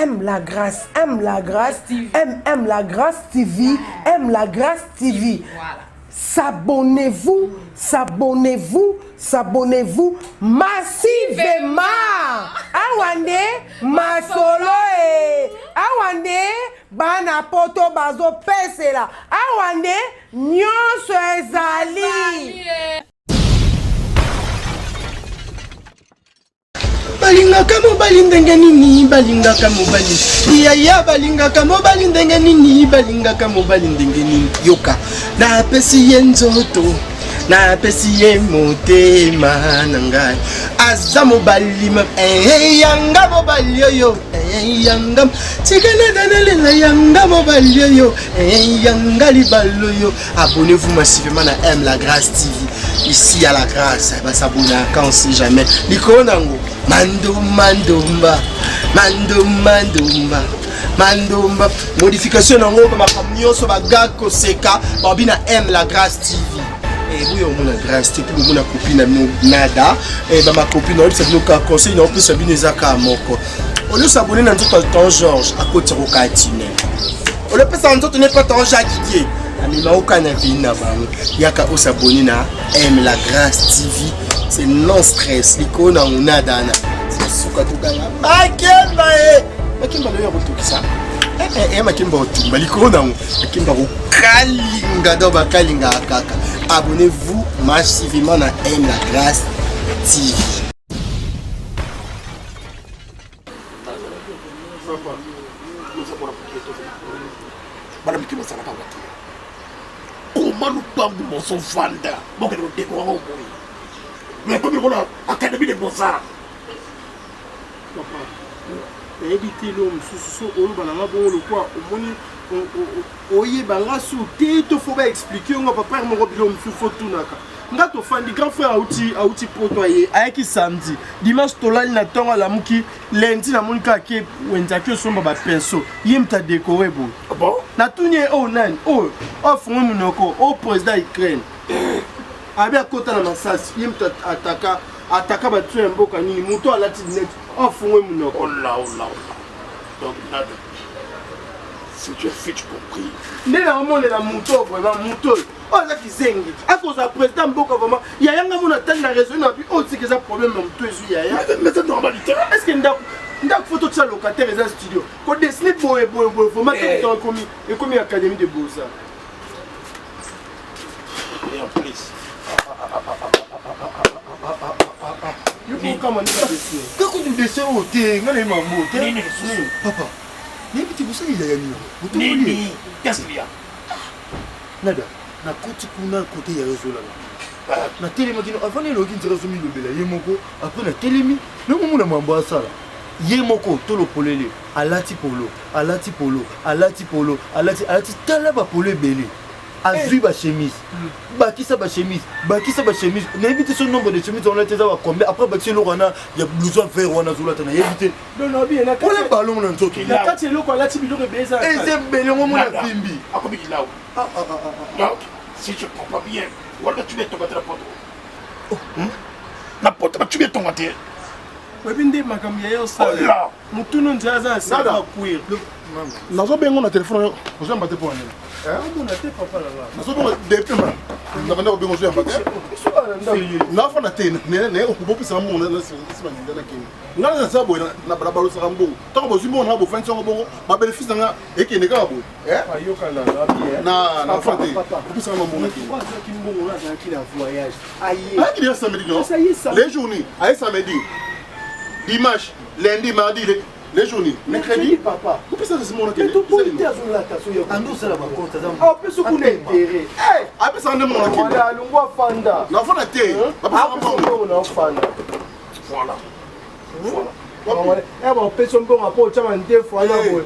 aime la grâce aime la grâce TV aime la grâce TV. Voilà. S'abonnez-vous massivement. Awande masolo awande bana poto bazo pesela awande nyonso ezali. Balingaka mobali ndenge nini balingaka mobali yaya balingaka mobali ndenge nini balingaka mobali ndenge nini yoka napesi ye nzoto napesi ye motema na ngai aza mobali yanga mobali oyo yanga tikana danalela yanga mobali oyo yanga libalo yo. Abonnez-vous massivement à M La Grâce TV ici à La Grâce. Bah s'abonner quand on sait jamais likonango mandomba modification nango ba makamio so baga koseka babina M La Grâce TV. Et oui, on a grâce, et puis on a copine à nous nada, et ma copine on a nous conseil, on peut s'abonner à Zaka Moko. On peut s'abonner dans tout le temps Georges à côté de Rokatine. On peut s'abonner pas tant Jacques Didier. Mais ma aucun avis n'a pas. Il y a qu'à s'abonner à M La Grâce TV. C'est non stress. L'icône on nada. C'est souka tout ganga. Makemba makemba le yaro tout ça. Makemba tout. L'icône makemba kalinga do ba kalinga kaka. Abonnez-vous massivement à M La Grâce TV. Comment nous parlons de son vanda? Bon, que nous décorons au bruit. Mais comme on a académie de Beaux-Arts. Papa, évitez l'homme, sous on va le quoi, au moni, oye, banga sous tête, il faut expliquer, on va pas faire mon robot, il faut tout naka. Ngato fandi grand frère auti potoyer ayaki samedi dimanche tolali na tonga la muki lundi na monika ke wenzaki somba ba penso yimta décorer bo Bon? na tunye o nan o offre munoko o président Ukraine abi akota na masasi yimta ataka ba tu mboka nini muto alati net offre munoko Oh là. Donc, nada. Si tu as fait, tu compris. Né na monde la muto vraiment muto oh là qui zengi à cause du président mboka vraiment il y a yanga mona tanga raison na bi oh c'est que ça problème même tout est yaya Mais c'est normalité. est-ce que nda photo de ça locataire et studio ko dessiner boy vraiment que comme académie de Beaux-Arts Et en plus. il faut comment dessiner que tu dessines au thé ngale mambo papa ni petit vous ça il y a Nini, qu'est-ce qu'il y a? nada na koti kuna côté ya réseau là na télémi dino avant le login zero zomi lobela yemoko après na télémi le moment na mambo asala yemoko to lo polele alati polo alati tala ba polo belé azui ba chemise bakisa ba chemise na éviter ce nombre de chemises on a été à combien après ba tilo wana ya blouson vert wana zolata na éviter non bien na kati ballon na nzoto na kati loko alati biloko beza eze belé ngomo na bimbi Akobi là. Donc, si je comprends bien, voilà tu mets ton côté la porte. La porte, tu mets ton côté. webinde makambo ya yo sala Là. mutuno nzaza sa kuir nazo bengo na téléphone ozo mbate po nini mona te papa là nazo bengo depuis ma na banda ko bengo ozo mbate na fa na te ne okubopisa mo na sima ndana kini ngala na sabo na balabalo sa mbongo toko bozi mo na bo fanso bongo ba bénéfice nga ekene ka bo ayoka na bien na fa te okubisa mo mo na kini kwa ça kimbongo na za kila voyage ah qui est samedi les journées ay samedi dimanche lundi mardi les journées mercredi papa okubisa mo na kini to polite azola taso yo ando sala ba compte za ah peso kuna intérêt apesa ande mo na kini wala lungwa fanda na fa na te ba mbongo na fanda Voilà. bon peso mbongo apo chama nte fois na boy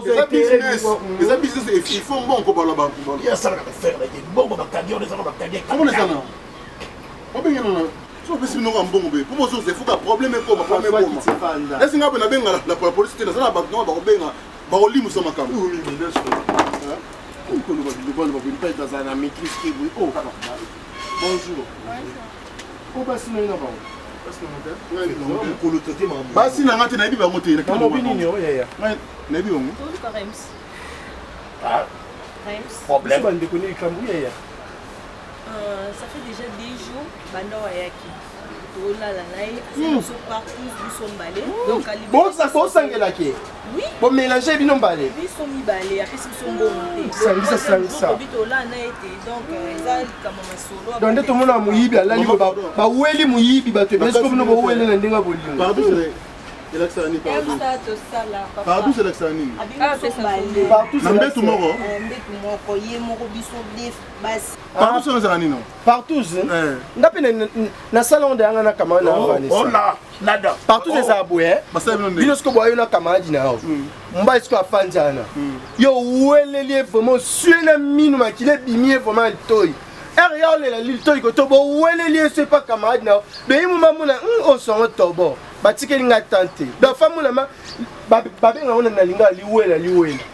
les business il faut bon ko bala ba Il y a ça à faire. Il y a bon camion, des gens comment les gens on bien non so pesi no ka mbongo be pour so se fuka problème ko ba problème ko est-ce nga na benga la police te na sana ba ko benga ba ko limu so makam oui bien sûr ko no ba le ba dans un maîtrise qui oh bonjour oh basi no na ba basi na nga te nayebi bango te Mamobi nini yo yaya? nayebi bango Problème. Bande connaît Ikambu yaya. Ça fait déjà 10 jours, Banda Wayaki. Tolala naï, c'est partout, ils sont balés. Donc, à Bon, ça faut s'engueuler. Oui. Bon, mélanger, ils n'ont pas les. Ils sont mis balés, après ils sont bons. Ça. Donc, ils ont comme un solo. Donc, tout le monde a mouillé, là, il va pas ouéli mouillé, puis bateau. Est-ce que vous n'avez pas ouéli dans le dégât volume? Pardon, c'est l'externe. Pardon, c'est l'externe. Partout, c'est Nambe tomorrow. Pardon, c'est l'externe. Non. Partout, na salon de anga na kama na vanessa. Oh là, nada. Partout c'est ça boye. Binosco boye na kama dina. Mba isko afanjana. Yo oueleli vraiment suena minu makile bimie vraiment toy. Regarde la lille toy ko tobo oueleli c'est pas camarade na. De yimu mamuna on son tobo. Batikeli nga tante. Da famula ma babenga ona na linga liwela.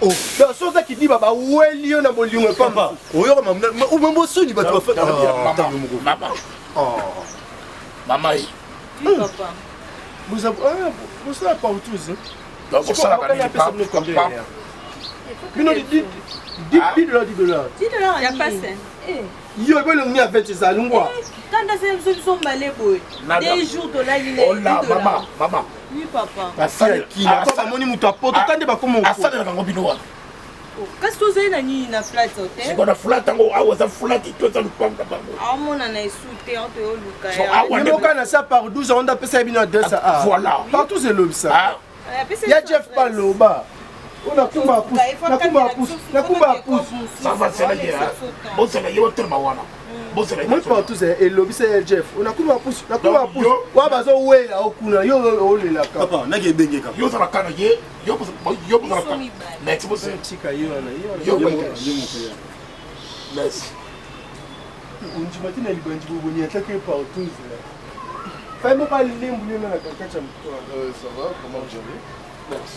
Oh. Da soza ki di baba oueli yo na bolingo pamba. Oyo mamna o mambo soni ba to fa. Maman. Oh. Maman. Papa. Vous avez partout. Donc, ça va $10. $10, il n'y a pas ça. Yo, il y a 20 zalungwa. Quand ils sont balés, des jours de là, il est. Oh là, maman. Oui, papa. Qu'est-ce que vous avez na flat hotel? C'est qu'on a flat, I was a flat, it was a pump. Ah, mon ana souté, on te luka. Il y a ça par 12 ans, on a fait ça bien 200. Voilà. Partout c'est l'homme ça. Il y a Jeff Paloba. On a kumba pousse. Ça va se le dire. Bon, c'est le yotel mawana. Bon, c'est le moi partout c'est et lobby c'est Jeff. On a kumba pousse. Wa bazo wela okuna yo olela ka. Papa, na ke benge ka. Yo sala kana ye, yo sala kana. Next boss. Tika yo na yo. Merci. On dit maintenant les bandits vous venez attaquer partout. Fais-moi pas les mbouillons na kaka cha mtoto. Ça va, comment vous allez?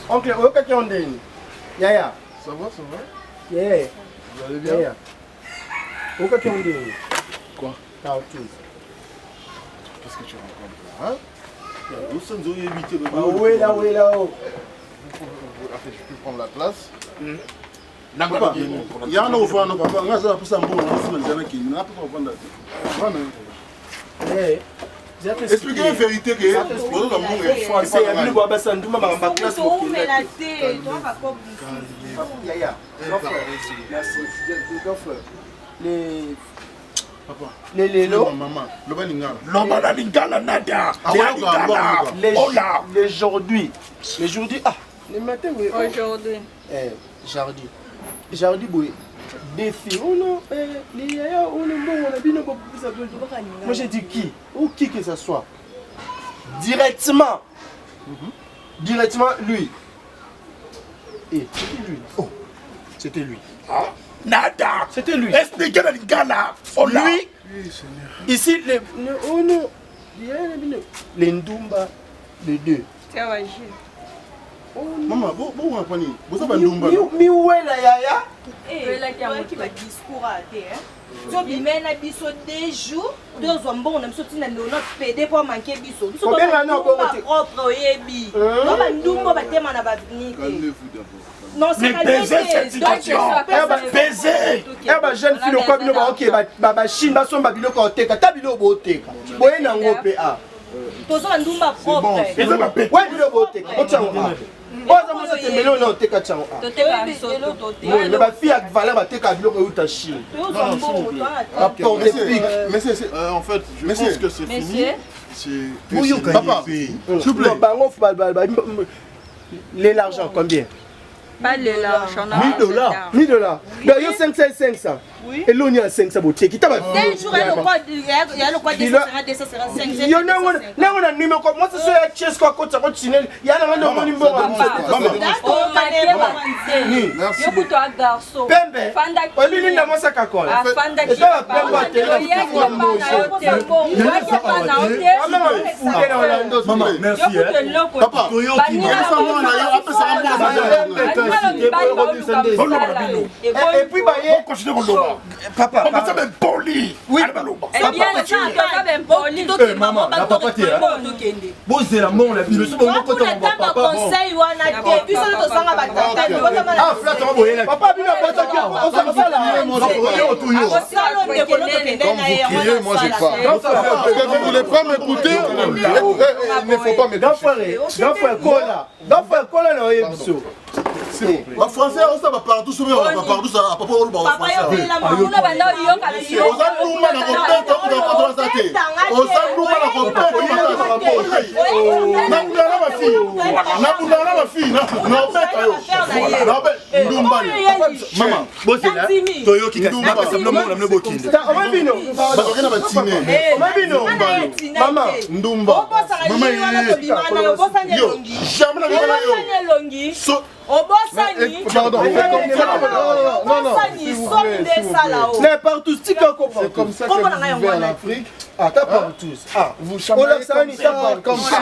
Oncle, où est-ce que tu es? Yaya. Ça va? Yeah. Vous allez bien? Yaya. Où est-ce que tu es? Quoi? Partout. Qu'est-ce que tu rencontres là? Nous sommes éviter Ah oui, là. En fait, je peux prendre la place. Papa, il y a un enfant, papa, on a ça pour ça, on a qui n'a pas prendre la expliquez la vérité que c'est un peu de ça, nous ma classe pour la thé, toi va comme Yaya. Les papa, les maman, le baningala. L'homme a l'ingala nada. Aujourd'hui, ah, le matin oui. aujourd'hui. Jardi boy. Défi, oh non, les yaya, on est bon, on a bien beaucoup plus à moi j'ai dit qui? Ou qui que ce soit. Directement. Directement lui. Et c'était lui. Oh, c'était lui. Nada. C'était lui. Expliquez la lingala. Lui. Ici, oh non. Les Ndumba, les deux. C'est vrai. Maman, bon, on va prendre. Vous avez un Ndumba. Mi où est la yaya? Qui va discours à terre. So bimé na biso des jours, deux hommes bon, on a sorti na notre PD pour manquer biso. Combien d'années on peut voter? Propre oyebi. Non ba ndumbo ba tema na ba venir. Non, c'est pas baiser cette situation. Baiser. Ba jeune fille ko bino ba OK ba Chine ba somba bino ko teka, ta bino bo teka. Boye na ngope a. Tozo ndumba propre. Ouais bino bo teka. O tsango. Oza mo se tembele na teka tsango. Toteka biso tote. Mais ba fille ak valeur ba teka bino ko uta Chine. Tozo bon toi. Rapport de pique. Mais c'est en fait, je pense que c'est fini. C'est papa. S'il vous plaît. L'argent combien? Pas de l'argent. $1000. D'ailleurs 500. Oui. Et l'on y a 500 boutiques. Il y a le quoi de ça sera 500. Il y a un numéro comme moi, c'est sur la chaise quoi côté tunnel. Il y a un numéro. merci. Yo kuto garçon. Pembe. Oli na mosa kakola. Fanda qui va maman, merci. Papa, et puis bah Papa, Maman, ça même poli. Oui. Eh bien, ça, ça même poli. Maman, la papa t'es là. Bon, c'est la mort, la vie. Le soir, on peut pas papa. Conseil, on a dit. Puis ça, nous sommes à bataille. Ah, flat, on va voyer la. papa, bien pas ça. On s'en va là. Moi, j'ai pas. Vous voulez pas m'écouter? Il ne faut pas m'écouter. En français, on s'en va partout, ça va partout, ça va partout, on va français. Maman, bon, c'est là. Toyo qui casse la passe, le monde, le beau kind. Maman, Ndumba. Pardon. n'importe où, c'est comme ça que vous vivez en Afrique. Ah, t'as pas tous. Ah, vous chamaillez comme ça.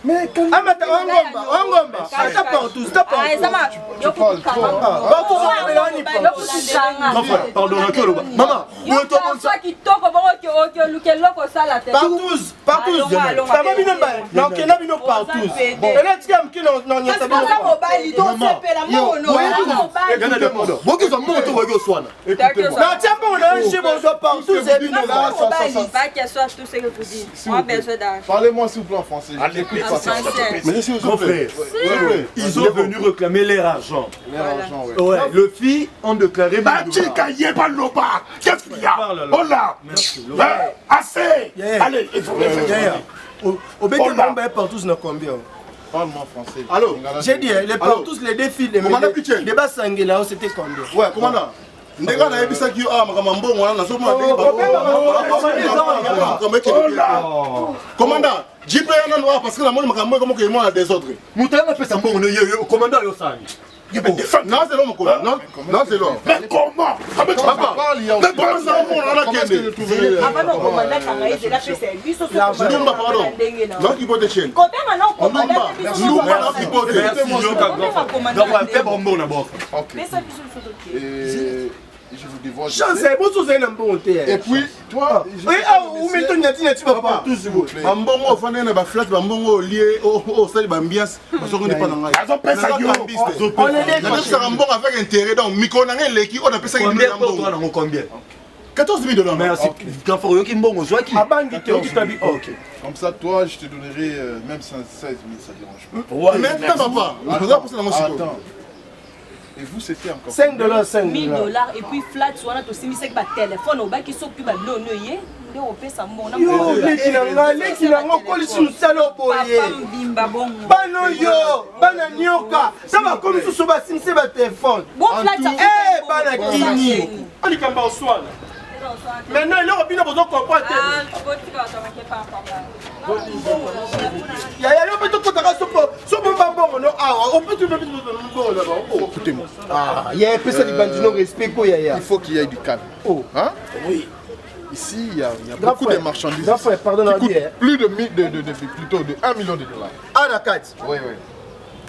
Mais quand Pardon, maman, parlez-moi s'il vous plaît en français. ils ont venu réclamer leur argent. Ouais. Le fils ont déclaré. Qu'est-ce qu'il y a? Oh là! Assez! Allez, il faut le faire. Au Bénin, partout, c'est combien? Parle-moi en français. Allô? J'ai dit, les partout, les défis, les débats sanguins là, c'était combien? Ouais, commandant. Ndeka na yebisa ki ah makambo ngwana na soma commandant jipe yana noir parce que la moni makambo comme que moi désordre Moutana fait ça bon yo commandant yo sani. non c'est l'homme quoi non c'est l'homme Mais comment? mais comment ça on a kende Ndumba pardon non qui peut te chaîne Ndumba non qui peut je vous divorce. Chance, bon, vous avez un bon thé. Et puis, toi, où mettons Nyati, tu vas pas tout s'il vous plaît. Bambongo, au fond, il y a des flats, Bambongo lié au stade Bambias. Parce qu'on n'est pas dans la. On est des Bambongo avec intérêt. Donc, Mikonanga, l'équipe, on appelle ça une combien? 14 000 $. Merci. Quand faut qu'il bon, soit qui? Ok. Comme ça, toi, je te donnerai même 16 000, ça dérange pas. Ouais, maintenant, papa. Attends. Et vous, c'était encore $5, $5. $1000 et puis flat, tu as aussi mis un téléphone au bas qui s'occupe de l'oeil. On fait ça, mon yo, les qui n'ont pas sur salopoye. Bano yo, bana nyoka. Ça va comme sous ce bassin, c'est votre téléphone. Bon flat, ça eh, bana kini. On y kamba au soir. Maintenant, il y a besoin de comprendre. Il y a un peu de écoutez-moi. Il y a un peu de respect. Il faut qu'il y ait du calme. Hein? Oui. Ici, il y a beaucoup de marchandises. Qui coûtent plus de 1 million $. Ah, d'accord. Oui.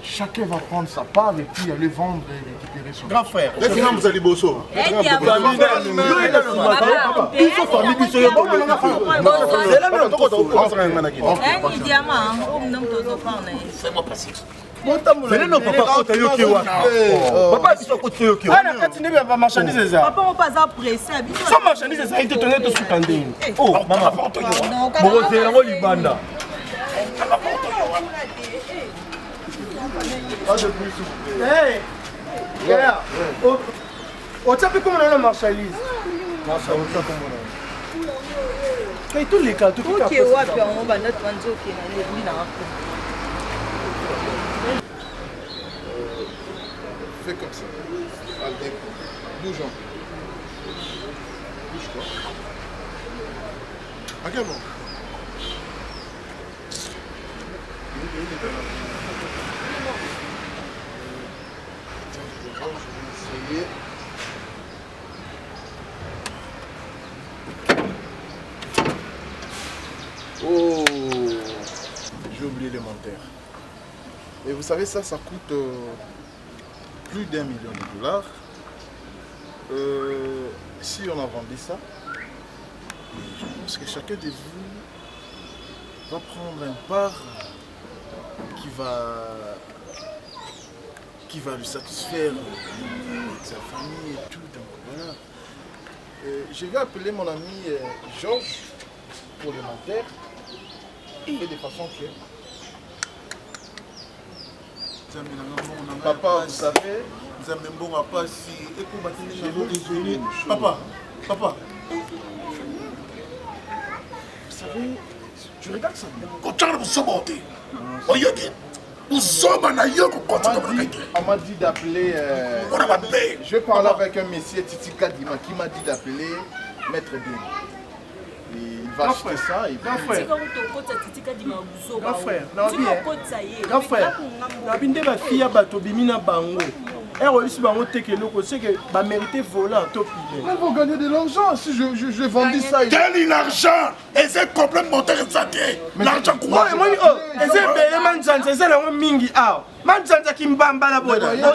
Chacun va prendre sa part et puis aller vendre et récupérer son. Grand frère. Maintenant, vous allez bosser. Fais-moi passer. Comment on a marchandise? Tous les cas, Fais comme ça. Allez, bouge. Bouge quoi. Regarde-moi. Oh, j'ai oublié les menteurs. Et vous savez ça coûte plus d'1 million de dollars. Si on a vendu ça, je pense que chacun de vous va prendre une part qui va lui satisfaire avec sa famille et tout. Donc voilà. Je vais appeler mon ami Georges pour le menteur et de façon que papa, vous savez, papa, vous savez, je regarde ça. On m'a dit d'appeler. Je parlais avec un monsieur Titi Kadima qui m'a dit d'appeler Maître D. Il va acheter ça et puis... Grand frère, nabinde ba fille bato bimina bango. Et aussi bango tekeloko, c'est que ba mériter volant top. Ils vont gagner de l'argent si je vendis ça. Quel l'argent? Et c'est complémentaire santé. L'argent quoi?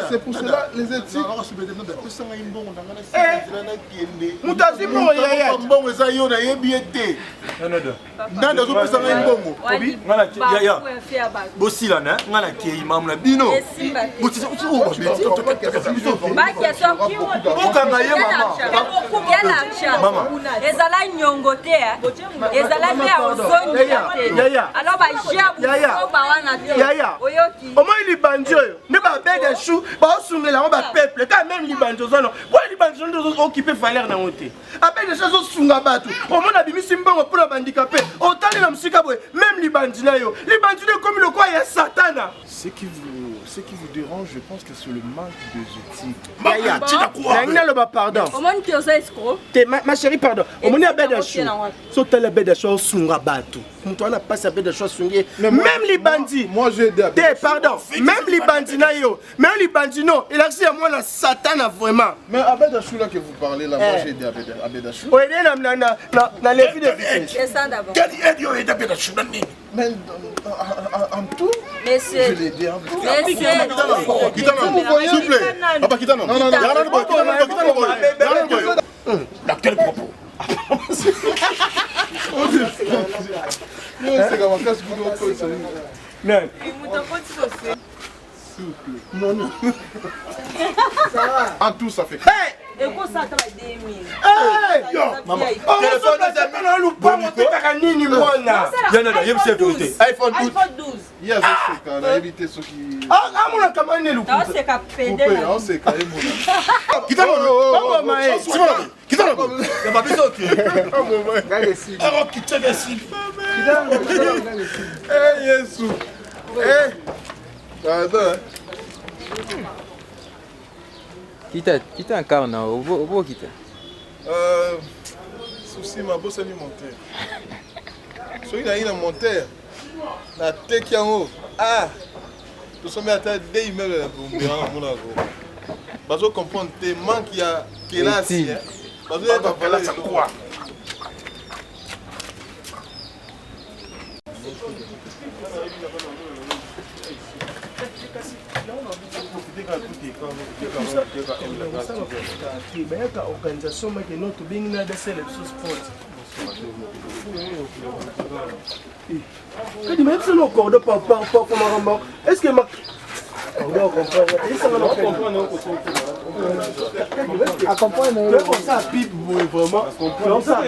C'est pour cela les éthiques. ba bede chou ba osungela ba peuple quand même libanjo zono pour libanjo ndo occuper valeur na ngote abede chou zo sunga batu o mona bimisi mbongo pour ba handicapé otali na musika boy même libanjo na yo libanjo comme le quoi ya satana. Ce qui vous dérange, je pense que c'est le manque de éthique. Pardon. Ma chérie, pardon. Même les bandits. Moi j'ai aidé. Pardon. Même les bandits, même les bandits, non. Il a dit à moi la Satan vraiment. Mais Abedachou là que vous parlez là, moi j'ai aidé Abedachou. Oui, dans les filles de vitesse. Quel aide yo aidé Abedachou? Mais en tout, je l'ai aidé en tout. Vous voyez, s'il vous plaît. Papa, quitte non. Non. Dans quel propos? C'est comme un casse boulot. Non. En tout, ça fait. Maman. iPhone 12. Il y a ce cas, éviter ceux qui. Quitte un car, non, vous quittez. Souci, ma bosse est monter. Celui-là, il a monté. La tête qui est en haut. Ah! Nous sommes à terre des immeubles pour me rendre à mon avis. Parce que comprendre, tes manques qui est là, c'est. Parce que là, ça quoi? Organisation qui notre bien n'a de celle sport. Que tu m'as non corde pas comment est-ce que ma on doit comprendre. Ça va comprendre. Accompagne ça pipe vraiment. Ça